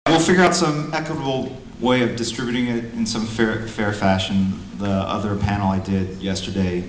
We'll figure out some equitable way of distributing it in some fair fashion. The other panel I did yesterday,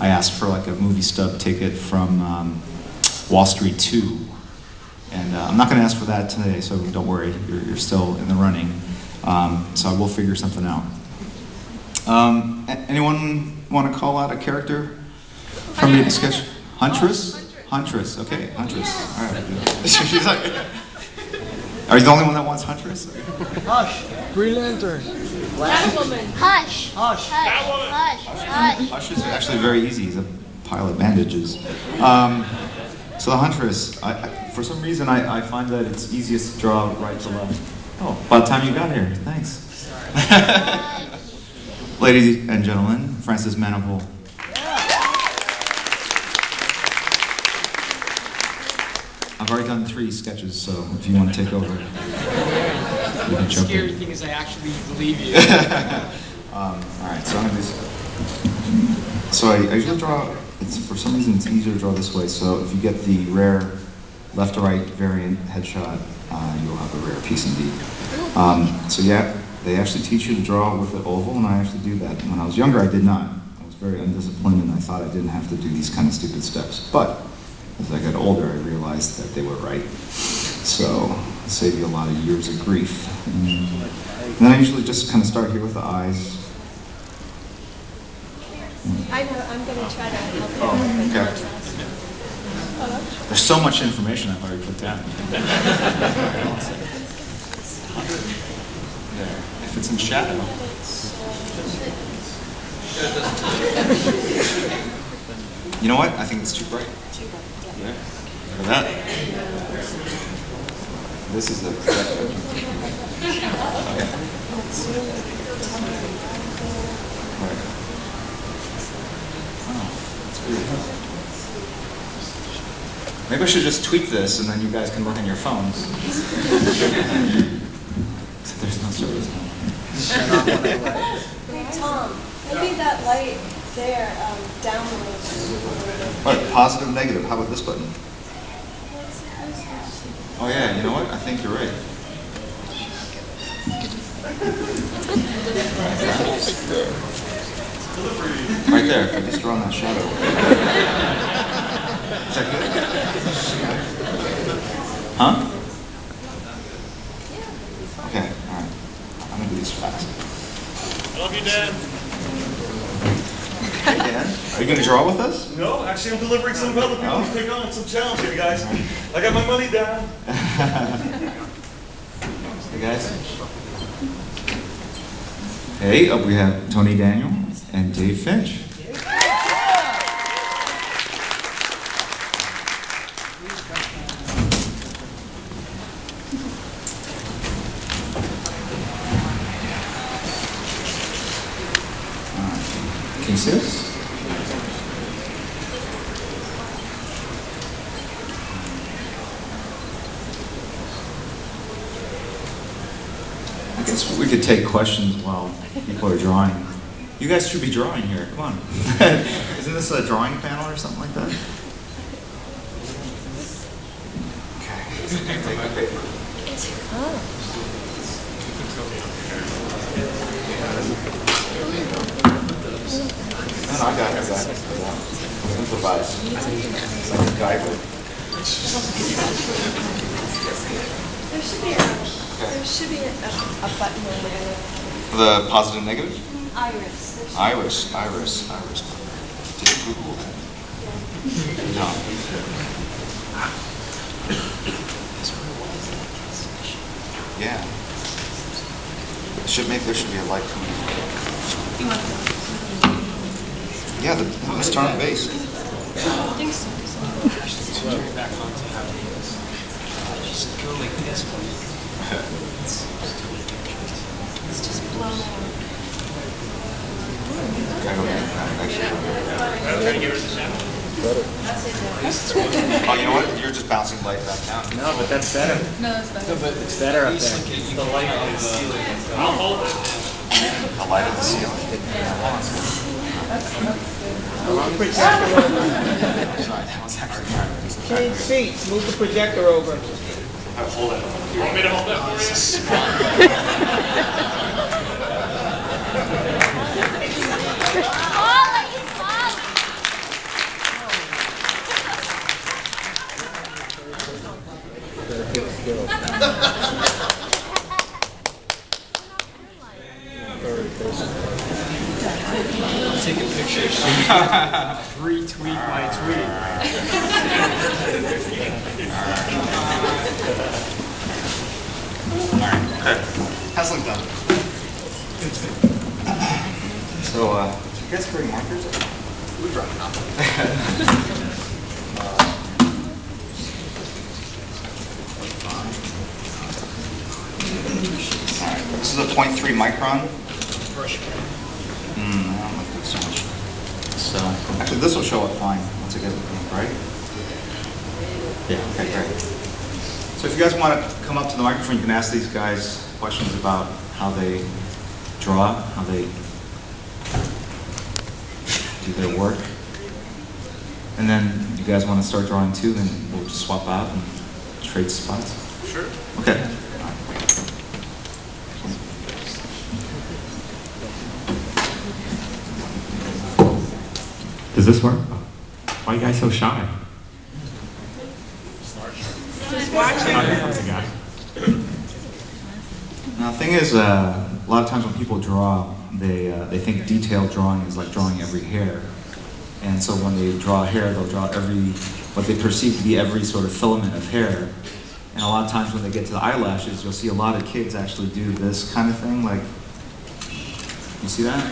I asked for like a movie stub ticket from Wall Street 2. And I'm not going to ask for that today, so don't worry, you're still in the running. So I will figure something out. Anyone want to call out a character from the discussion? Huntress? Huntress, okay, Huntress. All right. She's like, are you the only one that wants Huntress? Hush. Green Lantern. Catwoman. Hush. Hush. Hush. Hush. Hush is actually very easy. He's a pile of bandages. So the Huntress, for some reason, I find that it's easiest to draw right to left. Oh, by the time you got here, thanks. Ladies and gentlemen, Francis Manapul. I've already done 3 sketches, so if you want to take over, you can The jump scary in. thing is I actually believe you. All right, so I'm gonna do. So I usually draw. It's for some reason it's easier to draw this way. So if you get the rare left to right variant headshot, you'll have a rare piece indeed. So yeah, they actually teach you to draw with the oval, and I actually do that. When I was younger, I did not. I was very undisciplined, and I thought I didn't have to do these kind of stupid steps. But as I got older, I realized that they were right. So it saved you a lot of years of grief. And then I usually just kind of start here with the eyes. I know, I'm going to try to help you. Oh, okay. There's so much information I've already put down. There. If it's in shadow. You know what? I think it's too bright. Yeah. Look at that. This is the. Okay. All right. Maybe I should just tweak this and then you guys can look on your phones. There's no service. Hey, Tom, maybe that light there downloads. What? Positive, negative. How about this button? Oh yeah, you know what? I think you're right. Right there, if I just draw on that shadow. Is that good? Huh? Okay, alright. I'm gonna do this fast. I love you, Dan. Hey, Dan, are you gonna draw with us? No, actually I'm delivering some other people to take on some challenge here, guys. I got my money down. Hey, guys. Hey, up we have Tony Daniel and Dave Finch. Can you see this? I guess we could take questions while people are drawing. You guys should be drawing here. Come on. Isn't this a drawing panel or something like that? Okay. Take my paper. No, I got it. Improvise. Like a guy would. There should be a button over there. The positive and negative? Iris. Iris. Did you Google that? No. Yeah. There should be a light coming in. Yeah, let's turn on base. I think so. Back onto how it is. Just go like this. It's just blown out. Oh, you know what? You're just bouncing light back down. No, but that's better. No, that's better. No, but it's better up there. The light on the ceiling. I'll hold it. A light on the ceiling? Projector over. Sorry, that was actually trying to Change seats. Move the projector over. I'll hold it. You want me to hold that for you? Retweet my tweet. Hasling's done. So, you guys bring markers? We brought it up. Alright, this is a 0.3 micron. Brush. I don't like this so much. So, actually, this will show up fine once I get it ink, right? Yeah, okay, great. So if you guys want to come up to the microphone, you can ask these guys questions about how they draw, how they do their work. And then you guys want to start drawing too, then we'll just swap out and trade spots. Sure. Okay. Does this work? Why are you guys so shy? Just watching. Oh, here comes the guy. Now, the thing is, a lot of times when people draw, they think detailed drawing is like drawing every hair. And so when they draw hair, they'll draw what they perceive to be every sort of filament of hair. And a lot of times when they get to the eyelashes, you'll see a lot of kids actually do this kind of thing, like, you see that?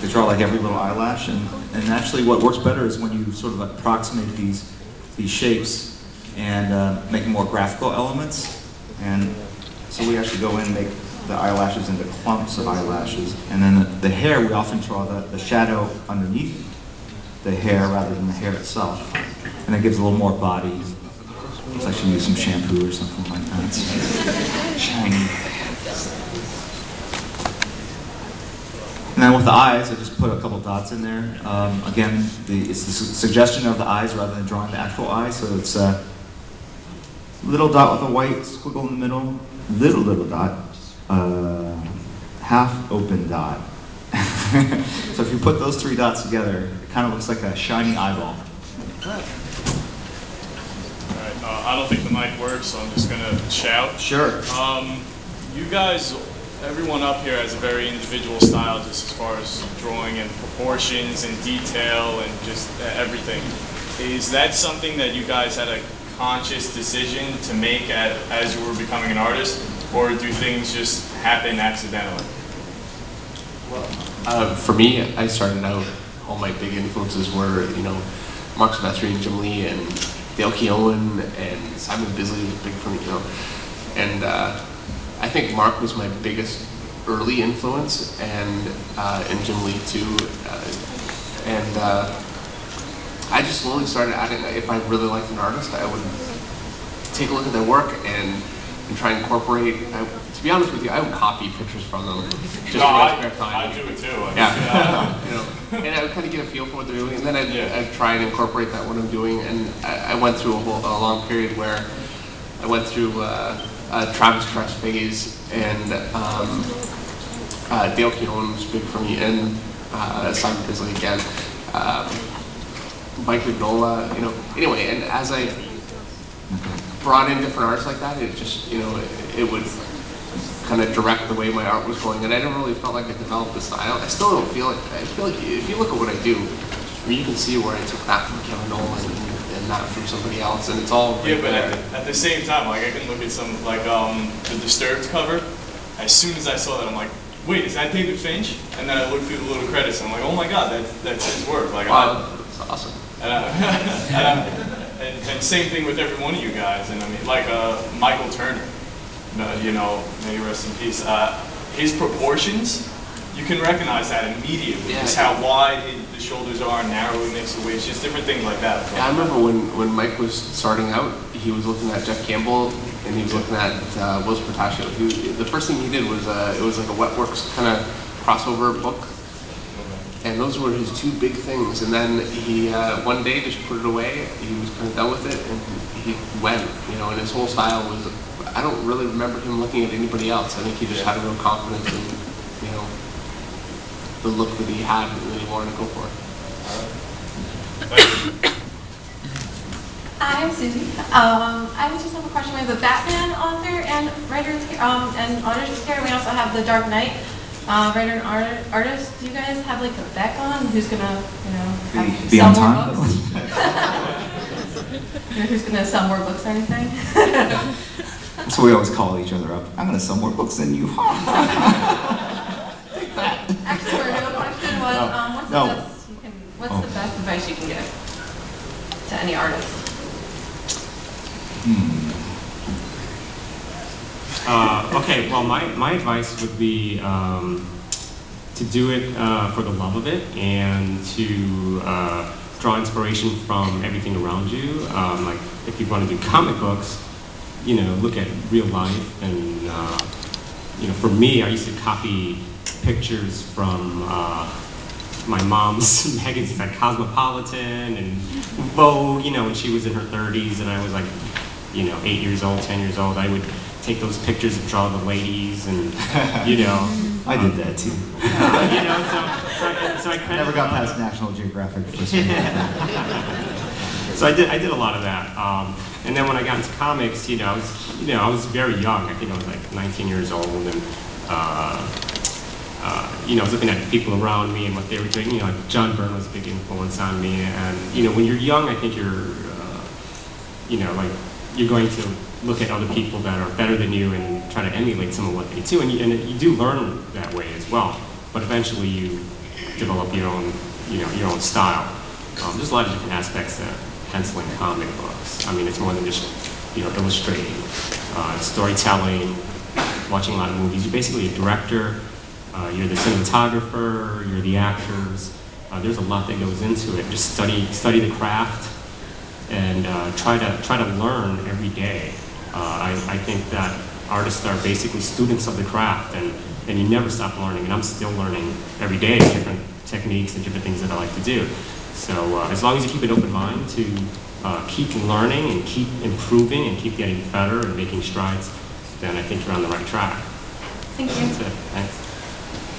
They draw like every little eyelash, and actually what works better is when you sort of approximate these shapes and make more graphical elements. And so we actually go in and make the eyelashes into clumps of eyelashes. And then the hair, we often draw the shadow underneath the hair rather than the hair itself. And it gives a little more body. Let's actually use some shampoo or something like that. It's shiny. And then with the eyes, I just put a couple dots in there. Again, it's the suggestion of the eyes rather than drawing the actual eye. So it's a little dot with a white squiggle in the middle, little dot, half open dot. So if you put those three dots together, it kind of looks like a shiny eyeball. Alright, I don't think the mic works, so I'm just gonna shout. Sure. You guys, everyone up here has a very individual style just as far as drawing and proportions and detail and just everything. Is that something that you guys had a conscious decision to make as you were becoming an artist, or do things just happen accidentally? For me, I started out, all my big influences were, Mark Silvestri and Jim Lee and Dale Keown and Simon Bisley was big for me, And I think Mark was my biggest early influence, and Jim Lee too. I just slowly started adding, if I really liked an artist, I would take a look at their work and try and incorporate. To be honest with you, I would copy pictures from them just for my spare time. I do it too. And I would kind of get a feel for what they're doing, and then I'd try and incorporate that what I'm doing. And I went through a long period where I went through Travis Tress phase, and Dale Keown was big for me, and Simon Bisley again, Mike Vignola, Anyway, and as I brought in different artists like that, it just, it would kind of direct the way my art was going, and I never really felt like I developed a style. I still don't feel like, I feel like if you look at what I do, you can see where I took that from Kevin Nolan and that from somebody else, and it's all right but there. at the same time, like I can look at some, like the Disturbed cover. As soon as I saw that, I'm like, wait, is that David Finch? And then I looked through the little credits, and I'm like, oh my god, that's his work. Like, wow, that's awesome. And same thing with every one of you guys. And I mean, like Michael Turner, may he rest in peace. His proportions, you can recognize that immediately. Just how wide the shoulders are, narrow he makes the waist, just different things like that. Yeah, I remember when Mike was starting out, he was looking at Jeff Campbell, and he was looking at Will Portacio. The first thing he did was, it was like a Wetworks kind of crossover book. And those were his two big things. And then he, one day, just put it away. He was kind of done with it, and he went, and his whole style was, I don't really remember him looking at anybody else. I think he just had a real confidence in, the look that he had and that he wanted to go for. I'm Susie. I just have a question. We have the Batman author and writer and artist here. We also have the Dark Knight writer and artist, do you guys have like a bet on who's gonna, have, Be on sell more time? books? Who's gonna sell more books or anything? So we always call each other up. I'm gonna sell more books than you. Actually, my real question was, No. what's the best advice you can give to any artist? Okay, well, my advice would be to do it for the love of it and to draw inspiration from everything around you. Like, if you want to do comic books, look at real life. And, for me, I used to copy pictures from my mom's magazines like Cosmopolitan and Vogue, when she was in her 30s and I was like, 8 years old, 10 years old. I would take those pictures and draw the ladies and, I did that too. So I kind Never of got past National Geographic for some reason. So I did a lot of that. And then when I got into comics, I was very young. I think I was like 19 years old, and I was looking at the people around me and what they were doing. Like John Byrne was a big influence on me. And when you're young, I think you're going to look at other people that are better than you and try to emulate some of what they do. And you do learn that way as well. But eventually you develop your own style. There's a lot of different aspects to penciling comic books. I mean, it's more than just, illustrating. Storytelling, watching a lot of movies. You're basically a director. You're the cinematographer. You're the actors. There's a lot that goes into it. Just study the craft and try to learn every day. I think that artists are basically students of the craft, and you never stop learning. And I'm still learning every day different techniques and different things that I like to do. So as long as you keep an open mind to keep learning and keep improving and keep getting better and making strides, then I think you're on the right track. Thank you. That's it. Thanks.